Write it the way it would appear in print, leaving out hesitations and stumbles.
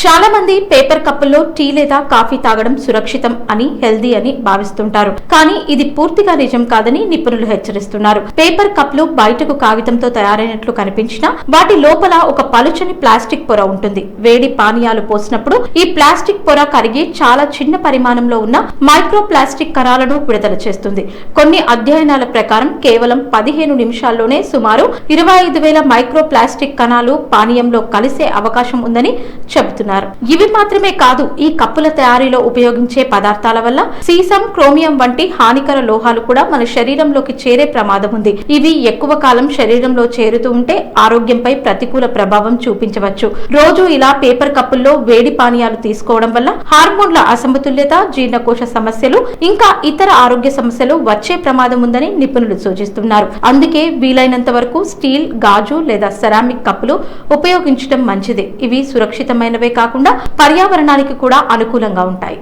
చాలా మంది paper కప్పుల్లో tea లేదా కాఫీ తాగడం సురక్షితం అని హెల్దీ అని భావిస్తుంటారు. కానీ ఇది పూర్తిగా నిజం కాదని నిపుణులు హెచ్చరిస్తున్నారు. పేపర్ కప్లు బయటకు కాగితంతో తయారైనట్లు కనిపించినా వాటి లోపల ఒక పలుచని ప్లాస్టిక్ పొర ఉంటుంది. వేడి పానీయాలు పోసినప్పుడు ఈ ప్లాస్టిక్ పొర కరిగి చాలా చిన్న పరిమాణంలో ఉన్న మైక్రో ప్లాస్టిక్ కణాలను విడుదల చేస్తుంది. కొన్ని అధ్యయనాల ప్రకారం కేవలం 15 నిమిషాల్లోనే సుమారు 25,000 మైక్రో ప్లాస్టిక్ కణాలు పానీయంలో కలిసే అవకాశం ఉందని చెబుతున్నారు. ఇవి మాత్రమే కాదు, ఈ కప్పుల తయారీలో ఉపయోగించే పదార్థాల వల్ల సీసం, క్రోమియం వంటి హానికర లోహాలు కూడా మన శరీరంలోకి చేరే ప్రమాదం ఉంది. ఇవి ఎక్కువ కాలం శరీరంలో చేరుతూ ఉంటే ఆరోగ్యంపై ప్రతికూల ప్రభావం చూపించవచ్చు. రోజు ఇలా పేపర్ కప్పుల్లో వేడి పానీయాలు తీసుకోవడం వల్ల హార్మోన్ల అసమతుల్యత, జీర్ణకోశ సమస్యలు ఇంకా ఇతర ఆరోగ్య సమస్యలు వచ్చే ప్రమాదం ఉందని నిపుణులు సూచిస్తున్నారు. అందుకే వీలైనంత వరకు స్టీల్, గాజు లేదా సెరామిక్ కప్పులు ఉపయోగించడం మంచిది. ఇవి సురక్షితమైనవే కాకుండా పర్యావరణానికి కూడా అనుకూలంగా ఉంటాయి.